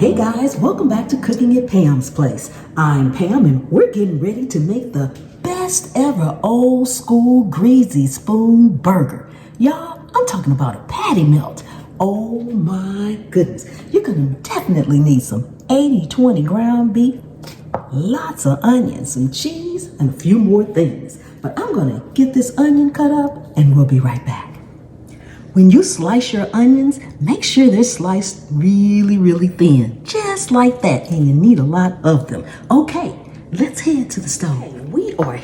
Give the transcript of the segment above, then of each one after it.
Hey guys, welcome back to Cooking at Pam's Place. I'm Pam and we're getting ready to make the best ever old school greasy spoon burger. Y'all, I'm talking about a patty melt. Oh my goodness. You're gonna definitely need some 80-20 ground beef, lots of onions, some cheese, and a few more things. But I'm gonna get this onion cut up and we'll be right back. When you slice your onions, make sure they're sliced really thin, just like that, and you need a lot of them. Okay, let's head to the stove. We are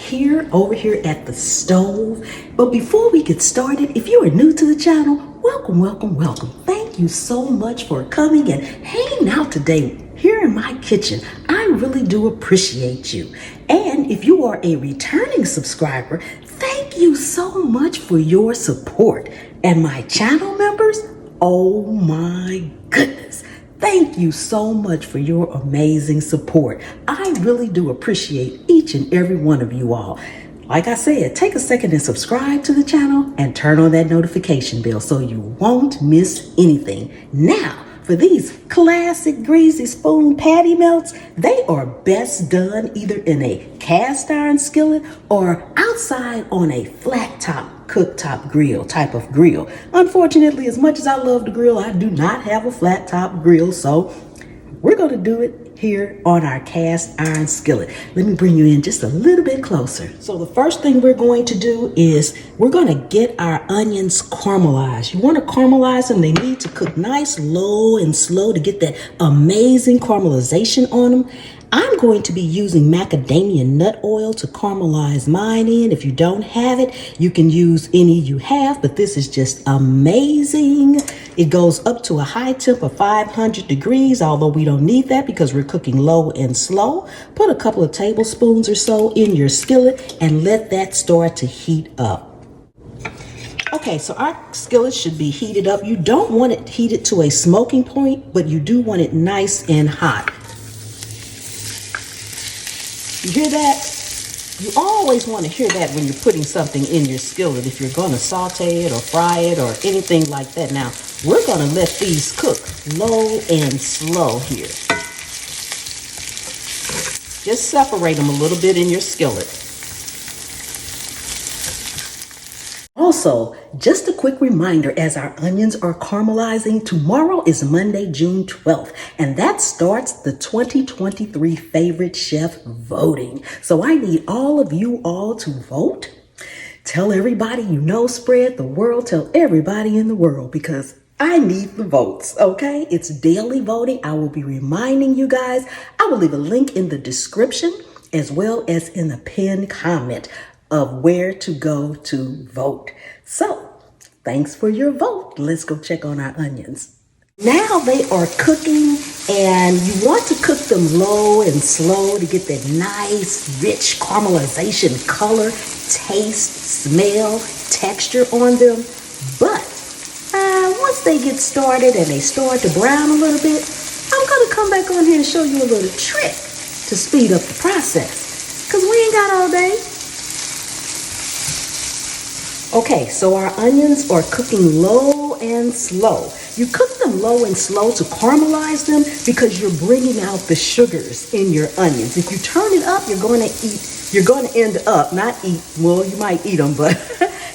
over here at the stove, but before we get started, if you are new to the channel, welcome. Thank you so much for coming and hanging out today here in my kitchen. I really do appreciate you. And if you are a returning subscriber, thank you so much for your support. And my channel members, oh my goodness. Thank you so much for your amazing support. I really do appreciate each and every one of you all. Like I said, take a second and subscribe to the channel and turn on that notification bell so you won't miss anything. Now, for these classic greasy spoon patty melts, they are best done either in a cast iron skillet or outside on a flat top cooktop grill type of grill. Unfortunately, as much as I love to grill, I do not have a flat top grill, so we're going to do it here on our cast iron skillet. Let me bring you in just a little bit closer. So the first thing we're going to do is we're going to get our onions caramelized. You want to caramelize them. They need to cook nice, low and slow to get that amazing caramelization on them. I'm going to be using macadamia nut oil to caramelize mine in. If you don't have it, you can use any you have, but this is just amazing. It goes up to a high temp of 500 degrees, although we don't need that because we're cooking low and slow. Put a couple of tablespoons or so in your skillet and let that start to heat up. Okay, so our skillet should be heated up. You don't want it heated to a smoking point, but you do want it nice and hot. You hear that? You always want to hear that when you're putting something in your skillet, if you're going to saute it or fry it or anything like that. Now, we're going to let these cook low and slow here. Just separate them a little bit in your skillet. Also, just a quick reminder, as our onions are caramelizing, tomorrow is Monday, June 12th, and that starts the 2023 Favorite Chef voting. So I need all of you all to vote. Tell everybody you know, spread the word, tell everybody in the world, because I need the votes, okay? It's daily voting. I will be reminding you guys. I will leave a link in the description as well as in the pinned comment of where to go to vote. So, thanks for your vote. Let's go check on our onions. Now they are cooking, and you want to cook them low and slow to get that nice, rich caramelization color, taste, smell, texture on them. But once they get started and they start to brown a little bit, I'm going to come back on here and show you a little trick to speed up the process, because we ain't got all day. Okay, so our onions are cooking low and slow. You cook them low and slow to caramelize them because you're bringing out the sugars in your onions. If you turn it up, you're going to end up, you might eat them, but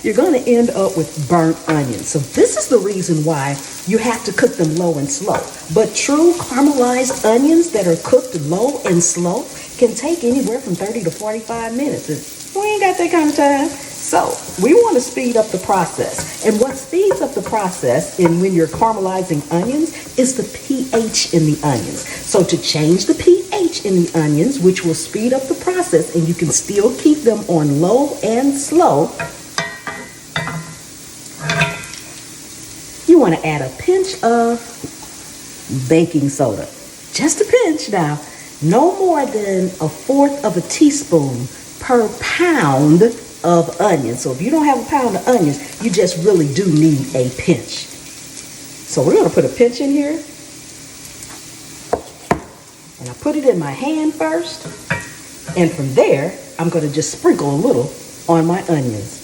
you're going to end up with burnt onions. So this is the reason why you have to cook them low and slow. But true caramelized onions that are cooked low and slow can take anywhere from 30 to 45 minutes. And we ain't got that kind of time. So we want to speed up the process. And what speeds up the process when you're caramelizing onions is the pH in the onions. So to change the pH in the onions, which will speed up the process and you can still keep them on low and slow, you want to add a pinch of baking soda. Just a pinch now. No more than 1/4 of a teaspoon per pound of onions. So if you don't have a pound of onions, you just really do need a pinch. So we're going to put a pinch in here. And I put it in my hand first. And from there, I'm going to just sprinkle a little on my onions.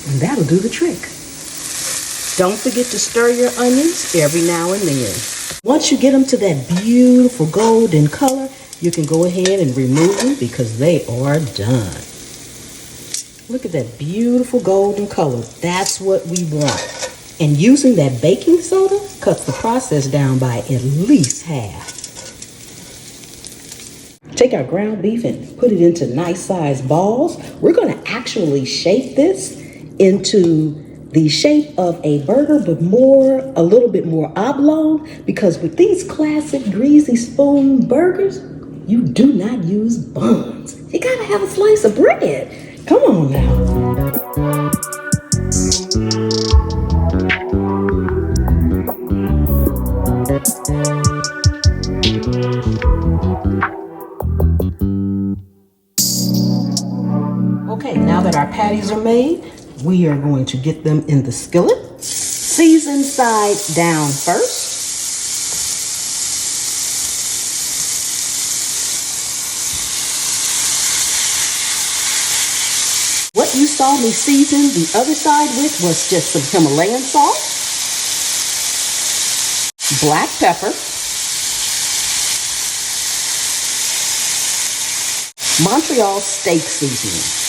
And that'll do the trick. Don't forget to stir your onions every now and then. Once you get them to that beautiful golden color, you can go ahead and remove them because they are done. Look at that beautiful golden color. That's what we want. And using that baking soda cuts the process down by at least half. Take our ground beef and put it into nice sized balls. We're going to actually shape this into the shape of a burger, but a little bit more oblong, because with these classic greasy spoon burgers, you do not use buns. You gotta have a slice of bread. Come on now. Okay, now that our patties are made, we are going to get them in the skillet. Season side down first. What you saw me season the other side with was just some Himalayan salt, black pepper, Montreal steak seasoning.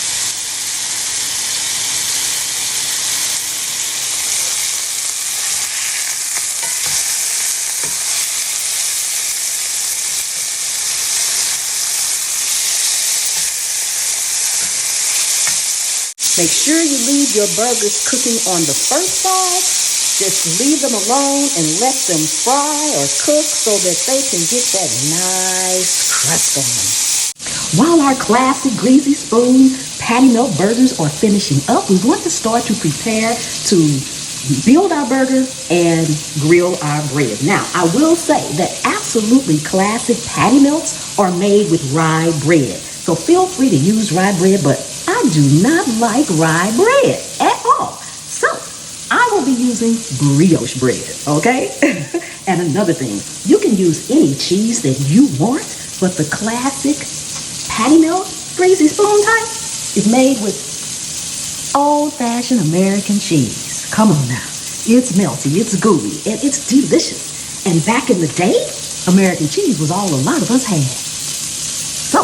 Make sure you leave your burgers cooking on the first side. Just leave them alone and let them fry or cook so that they can get that nice crust on them. While our classic greasy spoon patty melt burgers are finishing up, we want to start to prepare to build our burger and grill our bread. Now, I will say that absolutely classic patty melts are made with rye bread. So feel free to use rye bread, but I do not like rye bread at all. So I will be using brioche bread, okay? And another thing, you can use any cheese that you want, but the classic patty melt greasy spoon type is made with old-fashioned American cheese. Come on now. It's melty, it's gooey, and it's delicious. And back in the day, American cheese was all a lot of us had. So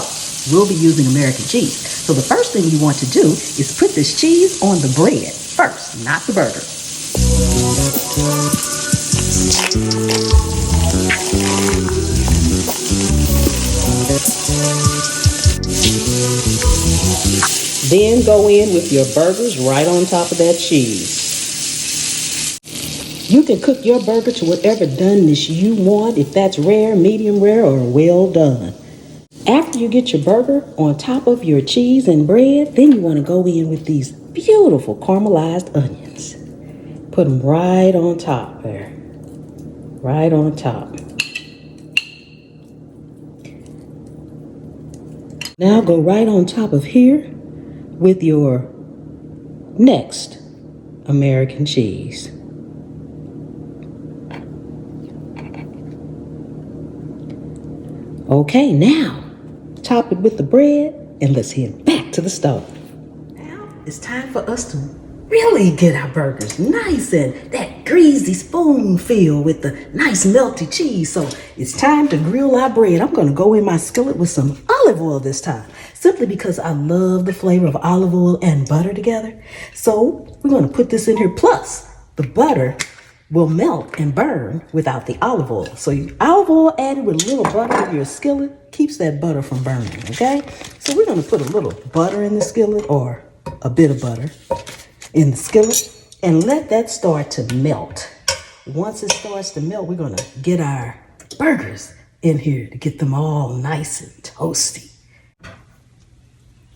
we'll be using American cheese. So the first thing you want to do is put this cheese on the bread first, not the burger. Then go in with your burgers right on top of that cheese. You can cook your burger to whatever doneness you want, if that's rare, medium rare, or well done. After you get your burger on top of your cheese and bread, then you want to go in with these beautiful caramelized onions. Put them right on top there. Right on top. Now go right on top of here with your next American cheese. Okay, now top it with the bread and let's head back to the stove. Now it's time for us to really get our burgers nice and that greasy spoon feel with the nice melty cheese. So it's time to grill our bread. I'm going to go in my skillet with some olive oil this time, simply because I love the flavor of olive oil and butter together. So we're going to put this in here. Plus, the butter will melt and burn without the olive oil. So olive oil added with a little butter in your skillet keeps that butter from burning, okay? So we're going to put a little butter in the skillet, or a bit of butter in the skillet, and let that start to melt. Once it starts to melt, we're going to get our burgers in here to get them all nice and toasty.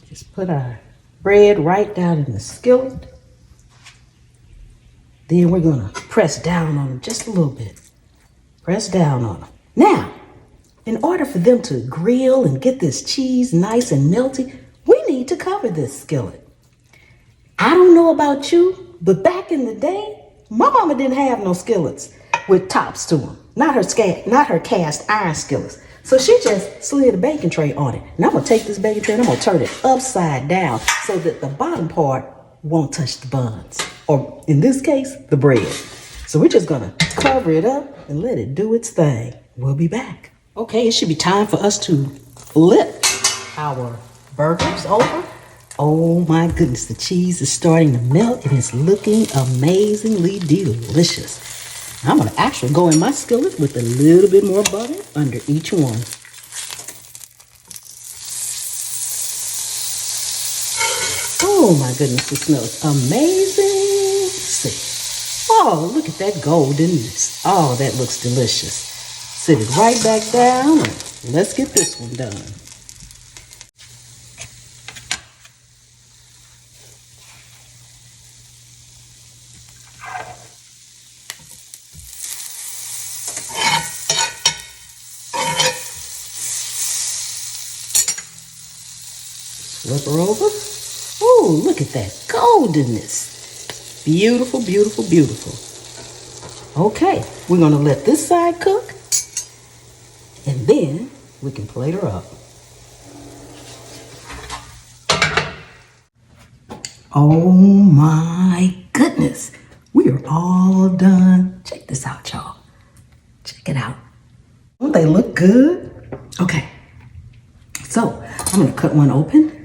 Just put our bread right down in the skillet. Then we're going to press down on them just a little bit. Press down on them. Now, in order for them to grill and get this cheese nice and melty, we need to cover this skillet. I don't know about you, but back in the day, my mama didn't have no skillets with tops to them. Not her cast iron skillets. So she just slid a baking tray on it. And I'm going to take this baking tray and I'm going to turn it upside down so that the bottom part won't touch the buns, or in this case, the bread. So we're just gonna cover it up and let it do its thing. We'll be back. Okay, it should be time for us to flip our burgers over. Oh my goodness, the cheese is starting to melt. It is looking amazingly delicious. I'm gonna actually go in my skillet with a little bit more butter under each one. Oh my goodness, it smells amazing. Let's see. Oh, look at that goldenness. Oh, that looks delicious. Sit it right back down and let's get this one done. Flip her over. Oh, look at that goldenness. Beautiful, beautiful, beautiful. Okay, we're gonna let this side cook and then we can plate her up. Oh my goodness. We are all done. Check this out, y'all. Check it out. Don't they look good? Okay, so I'm gonna cut one open.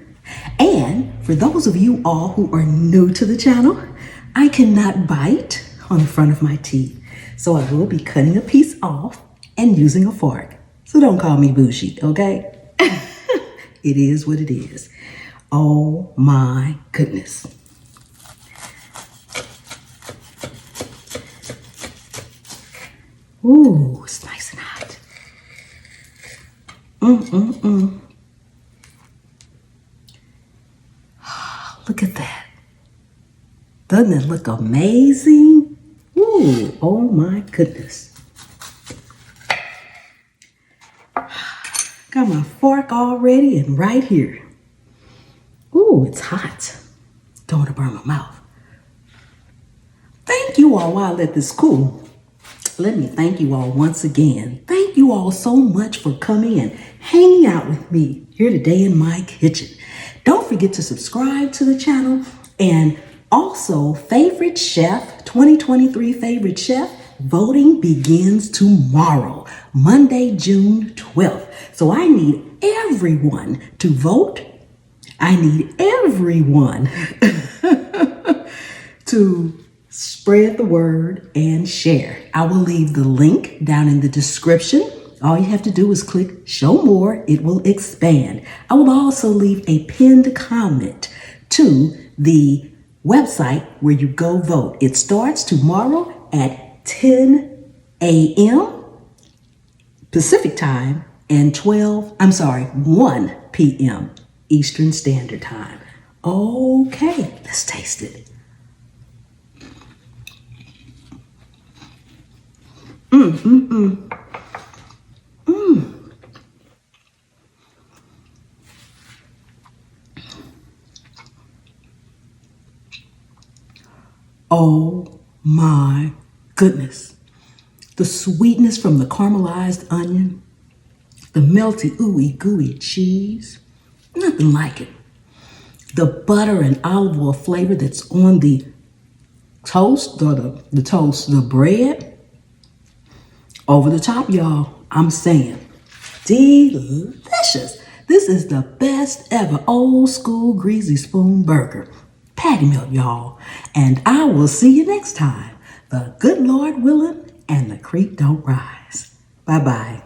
And for those of you all who are new to the channel, I cannot bite on the front of my teeth. So I will be cutting a piece off and using a fork. So don't call me bougie, okay? It is what it is. Oh my goodness. Ooh, it's nice and hot. Look at that. Doesn't it look amazing? Ooh, oh my goodness. Got my fork all ready and right here. Ooh, it's hot. Don't want to burn my mouth. Thank you all while I let this cool. Let me thank you all once again. Thank you all so much for coming and hanging out with me here today in my kitchen. Don't forget to subscribe to the channel, and also Favorite Chef 2023 Favorite Chef voting begins tomorrow, Monday, June 12th. So I need everyone to vote. I need everyone to spread the word and share. I will leave the link down in the description. All you have to do is click show more. It will expand. I will also leave a pinned comment to the website where you go vote. It starts tomorrow at 10 a.m. Pacific time and 1 p.m. Eastern Standard Time. Okay, let's taste it. Oh my goodness. The sweetness from the caramelized onion, the melty ooey gooey cheese, nothing like it. The butter and olive oil flavor that's on the toast, or the bread. Over the top, y'all, I'm saying, delicious. This is the best ever old school greasy spoon burger. Patty melt, y'all. And I will see you next time. The good Lord willing and the creek don't rise. Bye-bye.